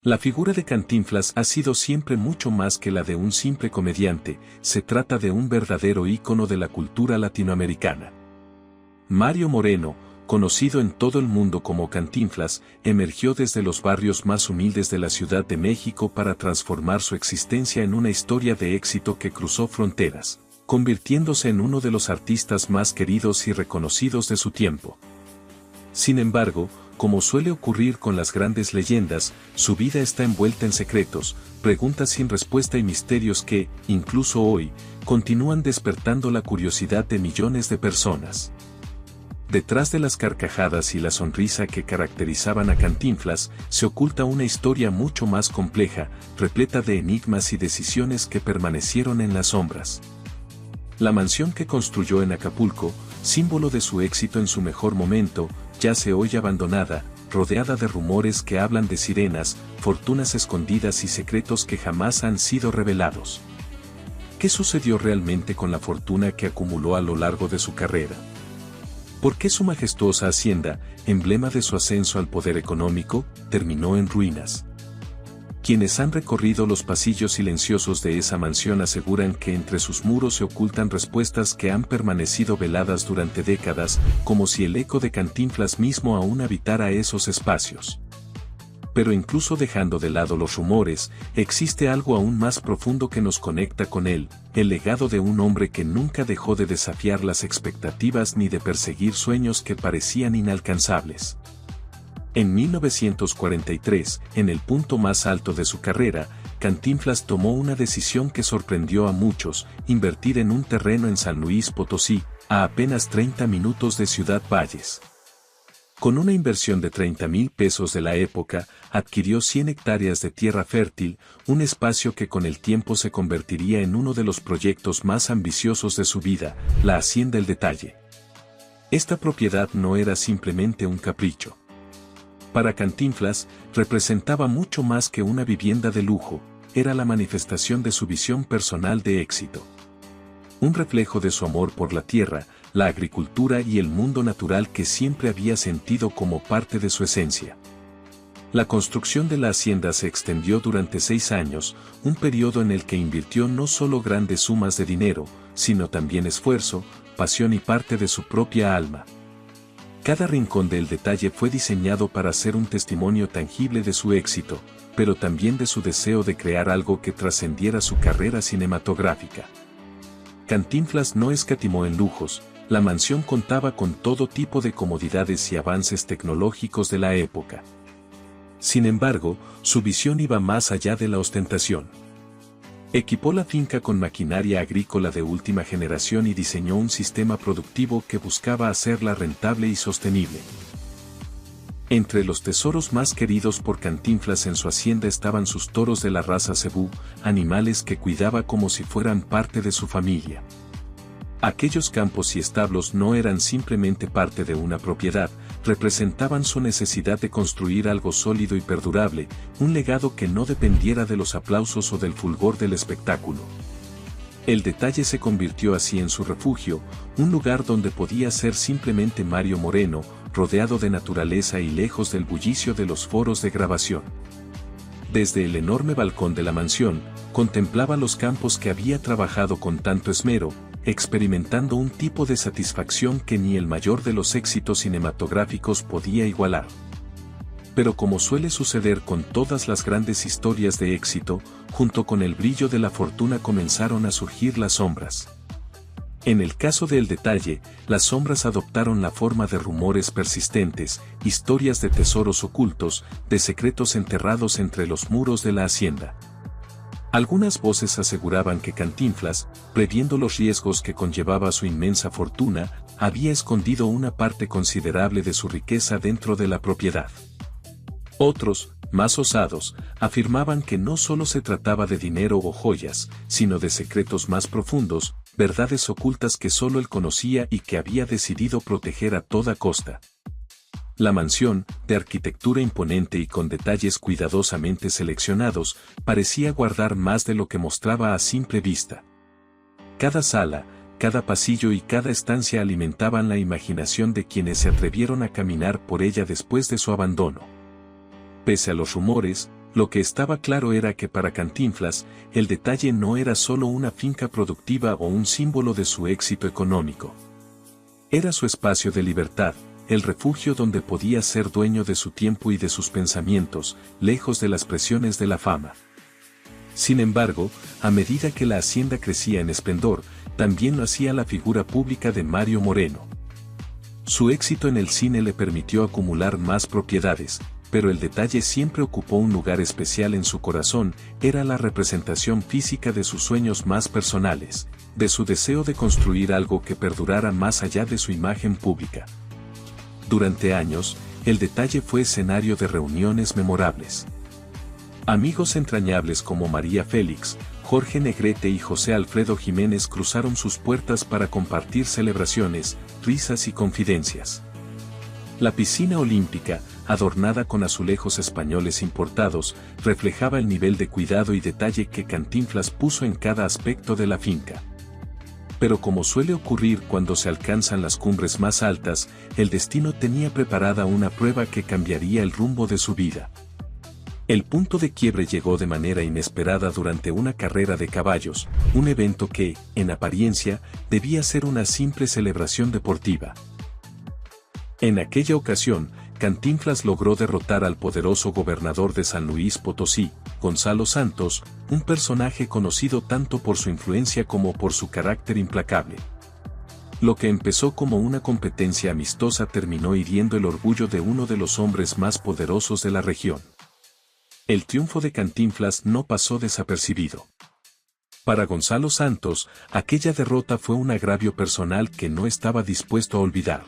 La figura de Cantinflas ha sido siempre mucho más que la de un simple comediante, se trata de un verdadero ícono de la cultura latinoamericana. Mario Moreno, conocido en todo el mundo como Cantinflas, emergió desde los barrios más humildes de la Ciudad de México para transformar su existencia en una historia de éxito que cruzó fronteras, convirtiéndose en uno de los artistas más queridos y reconocidos de su tiempo. Sin embargo, como suele ocurrir con las grandes leyendas, su vida está envuelta en secretos, preguntas sin respuesta y misterios que, incluso hoy, continúan despertando la curiosidad de millones de personas. Detrás de las carcajadas y la sonrisa que caracterizaban a Cantinflas, se oculta una historia mucho más compleja, repleta de enigmas y decisiones que permanecieron en las sombras. La mansión que construyó en Acapulco, símbolo de su éxito en su mejor momento, yace hoy abandonada, rodeada de rumores que hablan de sirenas, fortunas escondidas y secretos que jamás han sido revelados. ¿Qué sucedió realmente con la fortuna que acumuló a lo largo de su carrera? ¿Por qué su majestuosa hacienda, emblema de su ascenso al poder económico, terminó en ruinas? Quienes han recorrido los pasillos silenciosos de esa mansión aseguran que entre sus muros se ocultan respuestas que han permanecido veladas durante décadas, como si el eco de Cantinflas mismo aún habitara esos espacios. Pero incluso dejando de lado los rumores, existe algo aún más profundo que nos conecta con él, el legado de un hombre que nunca dejó de desafiar las expectativas ni de perseguir sueños que parecían inalcanzables. En 1943, en el punto más alto de su carrera, Cantinflas tomó una decisión que sorprendió a muchos: invertir en un terreno en San Luis Potosí, a apenas 30 minutos de Ciudad Valles. Con una inversión de 30,000 pesos de la época, adquirió 100 hectáreas de tierra fértil, un espacio que con el tiempo se convertiría en uno de los proyectos más ambiciosos de su vida, la Hacienda El Detalle. Esta propiedad no era simplemente un capricho. Para Cantinflas, representaba mucho más que una vivienda de lujo, era la manifestación de su visión personal de éxito. Un reflejo de su amor por la tierra, la agricultura y el mundo natural que siempre había sentido como parte de su esencia. La construcción de la hacienda se extendió durante 6 años, un periodo en el que invirtió no solo grandes sumas de dinero, sino también esfuerzo, pasión y parte de su propia alma. Cada rincón del Detalle fue diseñado para ser un testimonio tangible de su éxito, pero también de su deseo de crear algo que trascendiera su carrera cinematográfica. Cantinflas no escatimó en lujos, la mansión contaba con todo tipo de comodidades y avances tecnológicos de la época. Sin embargo, su visión iba más allá de la ostentación. Equipó la finca con maquinaria agrícola de última generación y diseñó un sistema productivo que buscaba hacerla rentable y sostenible. Entre los tesoros más queridos por Cantinflas en su hacienda estaban sus toros de la raza cebú, animales que cuidaba como si fueran parte de su familia. Aquellos campos y establos no eran simplemente parte de una propiedad, representaban su necesidad de construir algo sólido y perdurable, un legado que no dependiera de los aplausos o del fulgor del espectáculo. El Detalle se convirtió así en su refugio, un lugar donde podía ser simplemente Mario Moreno, rodeado de naturaleza y lejos del bullicio de los foros de grabación. Desde el enorme balcón de la mansión, contemplaba los campos que había trabajado con tanto esmero, experimentando un tipo de satisfacción que ni el mayor de los éxitos cinematográficos podía igualar. Pero como suele suceder con todas las grandes historias de éxito, junto con el brillo de la fortuna comenzaron a surgir las sombras. En el caso de El Detalle, las sombras adoptaron la forma de rumores persistentes, historias de tesoros ocultos, de secretos enterrados entre los muros de la hacienda. Algunas voces aseguraban que Cantinflas, previendo los riesgos que conllevaba su inmensa fortuna, había escondido una parte considerable de su riqueza dentro de la propiedad. Otros, más osados, afirmaban que no solo se trataba de dinero o joyas, sino de secretos más profundos, verdades ocultas que solo él conocía y que había decidido proteger a toda costa. La mansión, de arquitectura imponente y con detalles cuidadosamente seleccionados, parecía guardar más de lo que mostraba a simple vista. Cada sala, cada pasillo y cada estancia alimentaban la imaginación de quienes se atrevieron a caminar por ella después de su abandono. Pese a los rumores, Lo que estaba claro era que para Cantinflas, el detalle no era solo una finca productiva o un símbolo de su éxito económico. Era su espacio de libertad, el refugio donde podía ser dueño de su tiempo y de sus pensamientos, lejos de las presiones de la fama. Sin embargo, a medida que la hacienda crecía en esplendor, también lo hacía la figura pública de Mario Moreno. Su éxito en el cine le permitió acumular más propiedades, pero el detalle siempre ocupó un lugar especial en su corazón, era la representación física de sus sueños más personales, de su deseo de construir algo que perdurara más allá de su imagen pública. Durante años, el detalle fue escenario de reuniones memorables. Amigos entrañables como María Félix, Jorge Negrete y José Alfredo Jiménez cruzaron sus puertas para compartir celebraciones, risas y confidencias. La piscina olímpica, adornada con azulejos españoles importados, reflejaba el nivel de cuidado y detalle que Cantinflas puso en cada aspecto de la finca. Pero como suele ocurrir cuando se alcanzan las cumbres más altas, el destino tenía preparada una prueba que cambiaría el rumbo de su vida. El punto de quiebre llegó de manera inesperada durante una carrera de caballos, un evento que, en apariencia, debía ser una simple celebración deportiva. En aquella ocasión, Cantinflas logró derrotar al poderoso gobernador de San Luis Potosí, Gonzalo Santos, un personaje conocido tanto por su influencia como por su carácter implacable. Lo que empezó como una competencia amistosa terminó hiriendo el orgullo de uno de los hombres más poderosos de la región. El triunfo de Cantinflas no pasó desapercibido. Para Gonzalo Santos, aquella derrota fue un agravio personal que no estaba dispuesto a olvidar.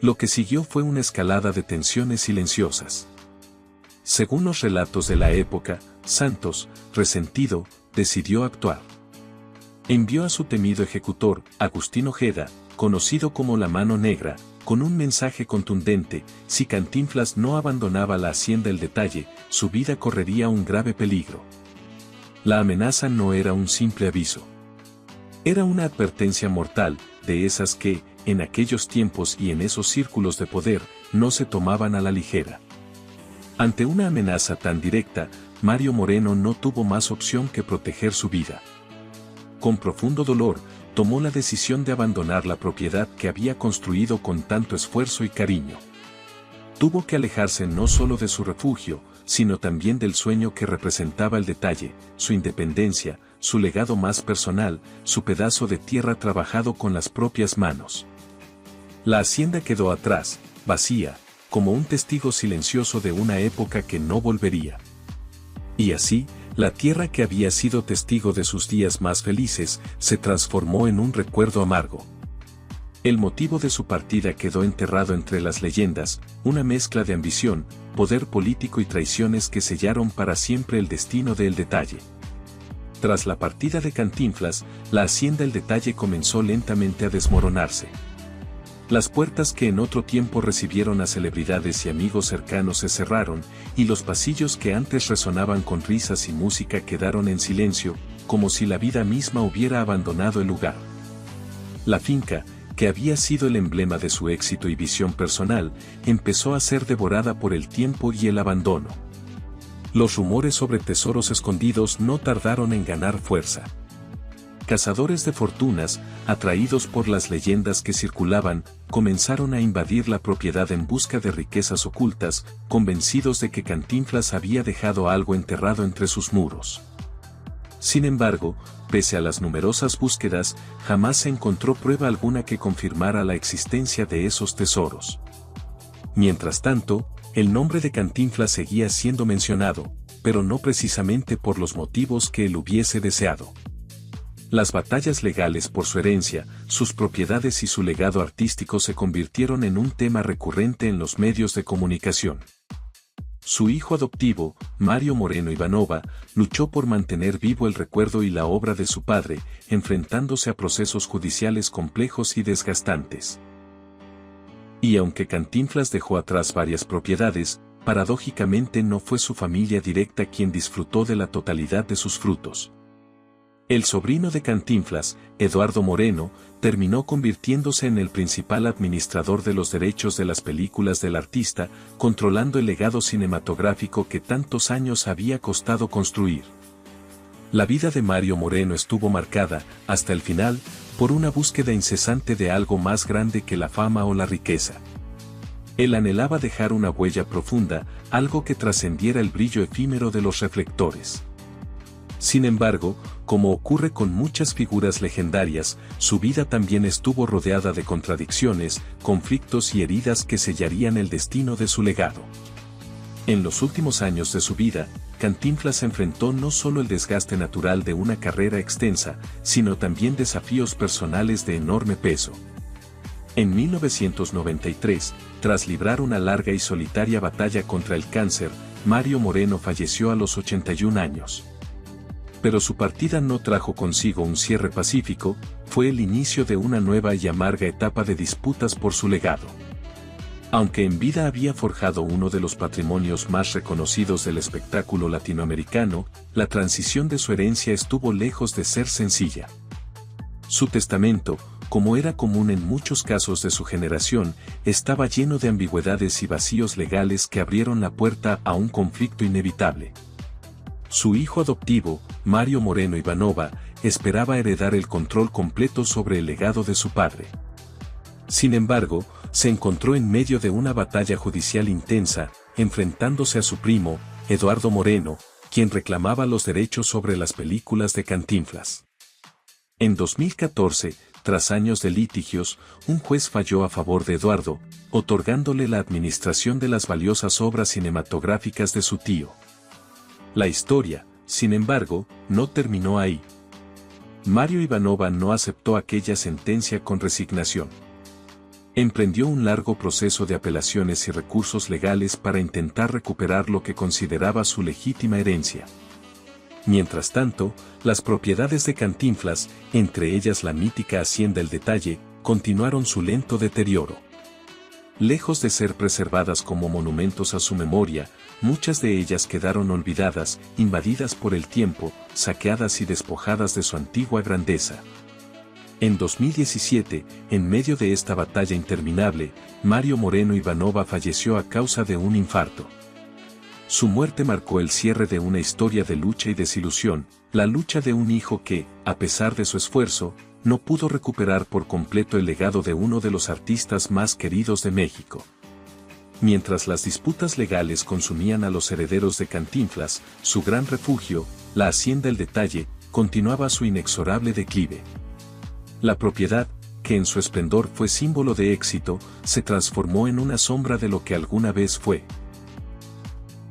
Lo que siguió fue una escalada de tensiones silenciosas. Según los relatos de la época, Santos, resentido, decidió actuar. Envió a su temido ejecutor, Agustín Ojeda, conocido como la Mano Negra, con un mensaje contundente: si Cantinflas no abandonaba la hacienda El Detalle, su vida correría un grave peligro. La amenaza no era un simple aviso. Era una advertencia mortal, de esas que, en aquellos tiempos y en esos círculos de poder, no se tomaban a la ligera. Ante una amenaza tan directa, Mario Moreno no tuvo más opción que proteger su vida. Con profundo dolor, tomó la decisión de abandonar la propiedad que había construido con tanto esfuerzo y cariño. Tuvo que alejarse no solo de su refugio, sino también del sueño que representaba El Detalle, su independencia, su legado más personal, su pedazo de tierra trabajado con las propias manos. La hacienda quedó atrás, vacía, como un testigo silencioso de una época que no volvería. Y así, la tierra que había sido testigo de sus días más felices, se transformó en un recuerdo amargo. El motivo de su partida quedó enterrado entre las leyendas, una mezcla de ambición, poder político y traiciones que sellaron para siempre el destino de El Detalle. Tras la partida de Cantinflas, la hacienda El Detalle comenzó lentamente a desmoronarse. Las puertas que en otro tiempo recibieron a celebridades y amigos cercanos se cerraron, y los pasillos que antes resonaban con risas y música quedaron en silencio, como si la vida misma hubiera abandonado el lugar. La finca, que había sido el emblema de su éxito y visión personal, empezó a ser devorada por el tiempo y el abandono. Los rumores sobre tesoros escondidos no tardaron en ganar fuerza. Cazadores de fortunas, atraídos por las leyendas que circulaban, comenzaron a invadir la propiedad en busca de riquezas ocultas, convencidos de que Cantinflas había dejado algo enterrado entre sus muros. Sin embargo, pese a las numerosas búsquedas, jamás se encontró prueba alguna que confirmara la existencia de esos tesoros. Mientras tanto, el nombre de Cantinflas seguía siendo mencionado, pero no precisamente por los motivos que él hubiese deseado. Las batallas legales por su herencia, sus propiedades y su legado artístico se convirtieron en un tema recurrente en los medios de comunicación. Su hijo adoptivo, Mario Moreno Ivanova, luchó por mantener vivo el recuerdo y la obra de su padre, enfrentándose a procesos judiciales complejos y desgastantes. Y aunque Cantinflas dejó atrás varias propiedades, paradójicamente no fue su familia directa quien disfrutó de la totalidad de sus frutos. El sobrino de Cantinflas, Eduardo Moreno, terminó convirtiéndose en el principal administrador de los derechos de las películas del artista, controlando el legado cinematográfico que tantos años había costado construir. La vida de Mario Moreno estuvo marcada, hasta el final, por una búsqueda incesante de algo más grande que la fama o la riqueza. Él anhelaba dejar una huella profunda, algo que trascendiera el brillo efímero de los reflectores. Sin embargo, como ocurre con muchas figuras legendarias, su vida también estuvo rodeada de contradicciones, conflictos y heridas que sellarían el destino de su legado. En los últimos años de su vida, Cantinflas enfrentó no solo el desgaste natural de una carrera extensa, sino también desafíos personales de enorme peso. En 1993, tras librar una larga y solitaria batalla contra el cáncer, Mario Moreno falleció a los 81 años. Pero su partida no trajo consigo un cierre pacífico, fue el inicio de una nueva y amarga etapa de disputas por su legado. Aunque en vida había forjado uno de los patrimonios más reconocidos del espectáculo latinoamericano, la transición de su herencia estuvo lejos de ser sencilla. Su testamento, como era común en muchos casos de su generación, estaba lleno de ambigüedades y vacíos legales que abrieron la puerta a un conflicto inevitable. Su hijo adoptivo, Mario Moreno Ivanova, esperaba heredar el control completo sobre el legado de su padre. Sin embargo, se encontró en medio de una batalla judicial intensa, enfrentándose a su primo, Eduardo Moreno, quien reclamaba los derechos sobre las películas de Cantinflas. En 2014, tras años de litigios, un juez falló a favor de Eduardo, otorgándole la administración de las valiosas obras cinematográficas de su tío. La historia, sin embargo, no terminó ahí. Mario Ivanova no aceptó aquella sentencia con resignación. Emprendió un largo proceso de apelaciones y recursos legales para intentar recuperar lo que consideraba su legítima herencia. Mientras tanto, las propiedades de Cantinflas, entre ellas la mítica Hacienda El Detalle, continuaron su lento deterioro. Lejos de ser preservadas como monumentos a su memoria, muchas de ellas quedaron olvidadas, invadidas por el tiempo, saqueadas y despojadas de su antigua grandeza. En 2017, en medio de esta batalla interminable, Mario Moreno Ivanova falleció a causa de un infarto. Su muerte marcó el cierre de una historia de lucha y desilusión, la lucha de un hijo que, a pesar de su esfuerzo, no pudo recuperar por completo el legado de uno de los artistas más queridos de México. Mientras las disputas legales consumían a los herederos de Cantinflas, su gran refugio, la Hacienda El Detalle, continuaba su inexorable declive. La propiedad, que en su esplendor fue símbolo de éxito, se transformó en una sombra de lo que alguna vez fue.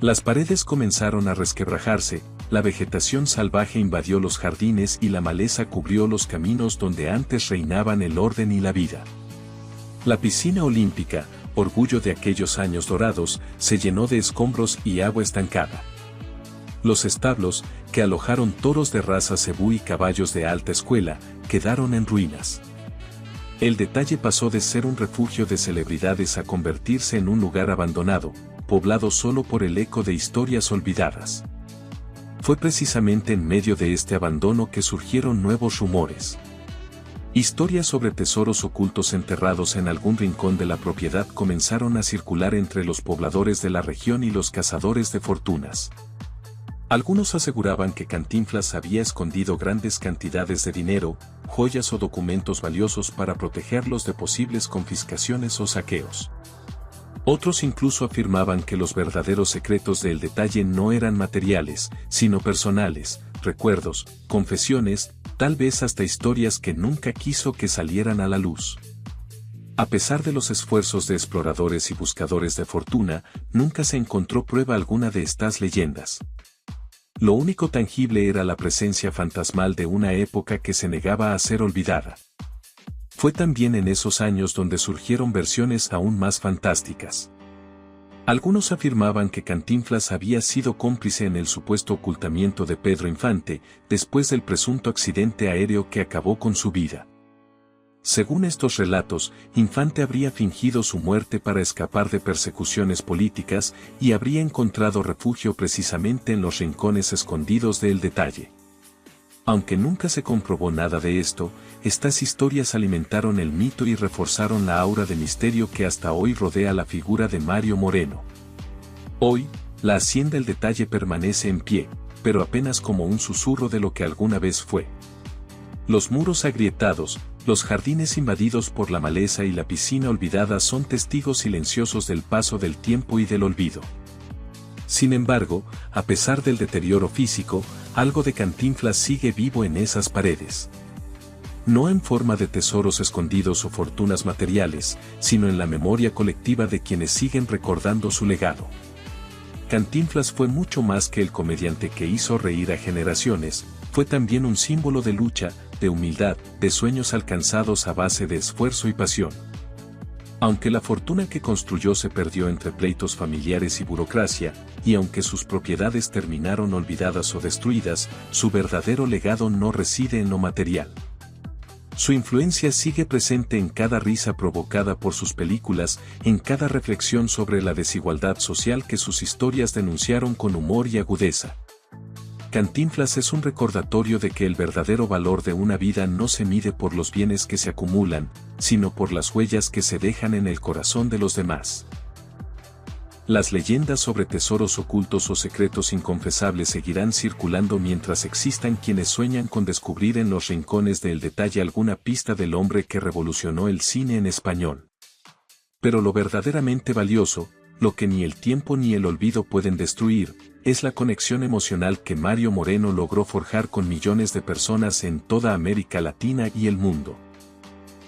Las paredes comenzaron a resquebrajarse, la vegetación salvaje invadió los jardines y la maleza cubrió los caminos donde antes reinaban el orden y la vida. La piscina olímpica, orgullo de aquellos años dorados, se llenó de escombros y agua estancada. Los establos, que alojaron toros de raza cebú y caballos de alta escuela, quedaron en ruinas. El Detalle pasó de ser un refugio de celebridades a convertirse en un lugar abandonado, poblado solo por el eco de historias olvidadas. Fue precisamente en medio de este abandono que surgieron nuevos rumores. Historias sobre tesoros ocultos enterrados en algún rincón de la propiedad comenzaron a circular entre los pobladores de la región y los cazadores de fortunas. Algunos aseguraban que Cantinflas había escondido grandes cantidades de dinero, joyas o documentos valiosos para protegerlos de posibles confiscaciones o saqueos. Otros incluso afirmaban que los verdaderos secretos del Detalle no eran materiales, sino personales, recuerdos, confesiones, tal vez hasta historias que nunca quiso que salieran a la luz. A pesar de los esfuerzos de exploradores y buscadores de fortuna, nunca se encontró prueba alguna de estas leyendas. Lo único tangible era la presencia fantasmal de una época que se negaba a ser olvidada. Fue también en esos años donde surgieron versiones aún más fantásticas. Algunos afirmaban que Cantinflas había sido cómplice en el supuesto ocultamiento de Pedro Infante, después del presunto accidente aéreo que acabó con su vida. Según estos relatos, Infante habría fingido su muerte para escapar de persecuciones políticas y habría encontrado refugio precisamente en los rincones escondidos de El Detalle. Aunque nunca se comprobó nada de esto, estas historias alimentaron el mito y reforzaron la aura de misterio que hasta hoy rodea la figura de Mario Moreno. Hoy, la Hacienda El Detalle permanece en pie, pero apenas como un susurro de lo que alguna vez fue. Los muros agrietados, los jardines invadidos por la maleza y la piscina olvidada son testigos silenciosos del paso del tiempo y del olvido. Sin embargo, a pesar del deterioro físico, algo de Cantinflas sigue vivo en esas paredes. No en forma de tesoros escondidos o fortunas materiales, sino en la memoria colectiva de quienes siguen recordando su legado. Cantinflas fue mucho más que el comediante que hizo reír a generaciones, fue también un símbolo de lucha, de humildad, de sueños alcanzados a base de esfuerzo y pasión. Aunque la fortuna que construyó se perdió entre pleitos familiares y burocracia, y aunque sus propiedades terminaron olvidadas o destruidas, su verdadero legado no reside en lo material. Su influencia sigue presente en cada risa provocada por sus películas, en cada reflexión sobre la desigualdad social que sus historias denunciaron con humor y agudeza. Cantinflas es un recordatorio de que el verdadero valor de una vida no se mide por los bienes que se acumulan, sino por las huellas que se dejan en el corazón de los demás. Las leyendas sobre tesoros ocultos o secretos inconfesables seguirán circulando mientras existan quienes sueñan con descubrir en los rincones del detalle alguna pista del hombre que revolucionó el cine en español. Pero lo verdaderamente valioso, lo que ni el tiempo ni el olvido pueden destruir, es la conexión emocional que Mario Moreno logró forjar con millones de personas en toda América Latina y el mundo.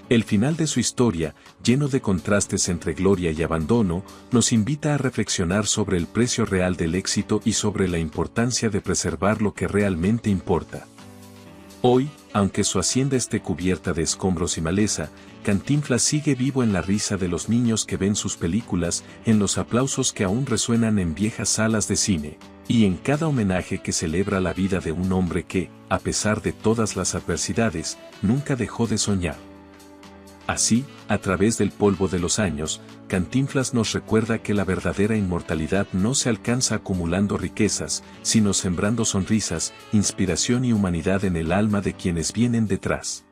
El final de su historia, lleno de contrastes entre gloria y abandono, nos invita a reflexionar sobre el precio real del éxito y sobre la importancia de preservar lo que realmente importa. Hoy, aunque su hacienda esté cubierta de escombros y maleza, Cantinflas sigue vivo en la risa de los niños que ven sus películas, en los aplausos que aún resuenan en viejas salas de cine, y en cada homenaje que celebra la vida de un hombre que, a pesar de todas las adversidades, nunca dejó de soñar. Así, a través del polvo de los años, Cantinflas nos recuerda que la verdadera inmortalidad no se alcanza acumulando riquezas, sino sembrando sonrisas, inspiración y humanidad en el alma de quienes vienen detrás.